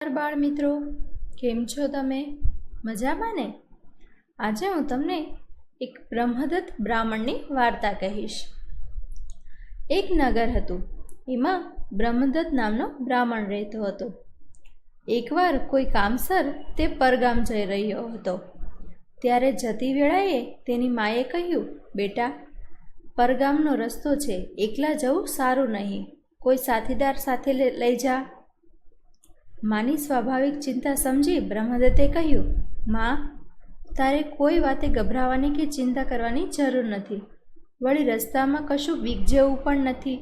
બાળ મિત્રો, કેમ છો તમે? મજામાં ને? આજે હું તમને એક બ્રહ્મદત્ત બ્રાહ્મણની વાર્તા કહીશ. એક નગર હતું. એમાં બ્રહ્મદત્ત નામનો બ્રાહ્મણ રહેતો હતો. એકવાર કોઈ કામસર તે પરગામ જઈ રહ્યો હતો. ત્યારે જતી વેળાએ તેની માએ કહ્યું, બેટા, પરગામનો રસ્તો છે, એકલા જવું સારું નહીં, કોઈ સાથીદાર સાથે લઈ જા. માની સ્વાભાવિક ચિંતા સમજી બ્રહ્મદત્તે કહ્યું, માં, તારે કોઈ વાતે ગભરાવાની કે ચિંતા કરવાની જરૂર નથી. વળી રસ્તામાં કશું બીક જેવું પણ નથી.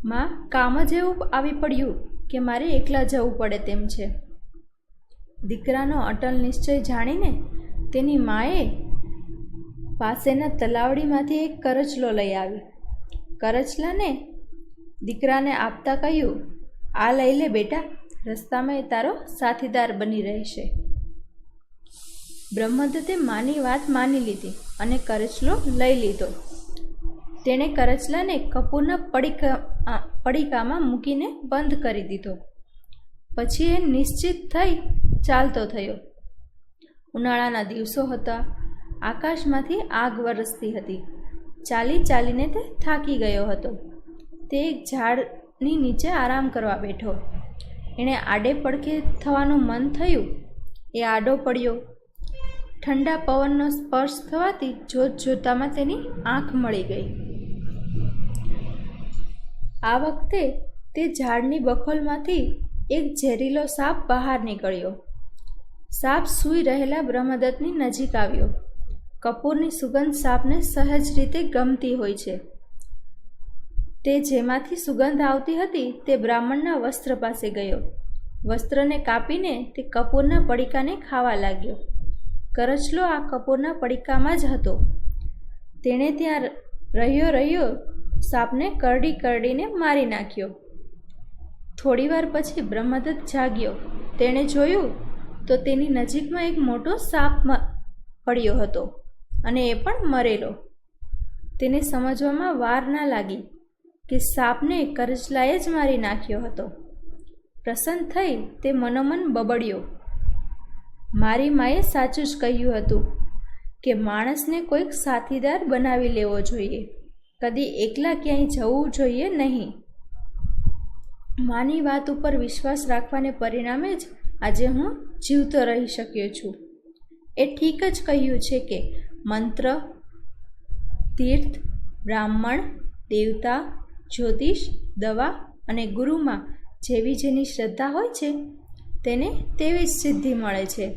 માં, કામ જ એવું આવી પડ્યું કે મારે એકલા જવું પડે તેમ છે. દીકરાનો અટલ નિશ્ચય જાણીને તેની માએ પાસેના તલાવડીમાંથી એક કરચલો લઈ આવી. કરચલાને દીકરાને આપતા કહ્યું, આ લઈ લે બેટા, રસ્તામાં એ તારો સાથીદાર બની રહેશે. બ્રહ્મદત્તે માની વાત માની લીધી અને કરચલો લઈ લીધો. તેણે કરચલાને કપૂરના પડીકામાં મૂકીને બંધ કરી દીધો. પછી એ નિશ્ચિત થઈ ચાલતો થયો. ઉનાળાના દિવસો હતા. આકાશમાંથી આગ વરસતી હતી. ચાલી ચાલીને તે થાકી ગયો હતો. તે એક ઝાડની નીચે આરામ કરવા બેઠો. એણે આડે પડખે થવાનું મન થયું. એ આડો પડ્યો. ઠંડા પવનનો સ્પર્શ થવાથી જોતજોતામાં તેની આંખ મળી ગઈ. આ વખતે તે ઝાડની બખોલમાંથી એક ઝેરીલો સાપ બહાર નીકળ્યો. સાપ સૂઈ રહેલા બ્રહ્મદત્તની નજીક આવ્યો. કપૂરની સુગંધ સાપને સહજ રીતે ગમતી હોય છે. તે જેમાંથી સુગંધ આવતી હતી તે બ્રાહ્મણના વસ્ત્ર પાસે ગયો. વસ્ત્રને કાપીને તે કપૂરના પડીકાને ખાવા લાગ્યો. કરચલો આ કપૂરના પડીકામાં જ હતો. તેણે ત્યાં રહ્યો સાપને કરડી કરડીને મારી નાખ્યો. થોડીવાર પછી બ્રહ્મદત્ત જાગ્યો. તેણે જોયું તો તેની નજીકમાં એક મોટો સાપ પડ્યો હતો અને એ પણ મરેલો. તેને સમજવામાં વાર ના લાગી કે સાપને કરચલાએ જ મારી નાખ્યો હતો. પ્રસન્ન થઈ તે મનોમન બબડ્યો, મારી માએ સાચું જ કહ્યું હતું કે માણસને કોઈક સાથીદાર બનાવી લેવો જોઈએ, કદી એકલા ક્યાંય જવું જોઈએ નહીં. માની વાત ઉપર વિશ્વાસ રાખવાને પરિણામે જ આજે હું જીવતો રહી શક્યો છું. એ ઠીક જ કહ્યું છે કે મંત્ર, તીર્થ, બ્રાહ્મણ, દેવતા, જ્યોતિષ, દવા અને ગુરુમાં જેવી જેની શ્રદ્ધા હોય છે તેને તેવી જ સિદ્ધિ મળે છે.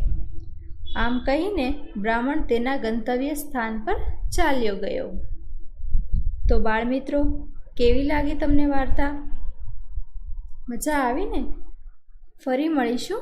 આમ કહીને બ્રાહ્મણ તેના ગંતવ્ય સ્થાન પર ચાલ્યો ગયો. તો બાળમિત્રો, કેવી લાગી તમને વાર્તા? મજા આવી ને? ફરી મળીશું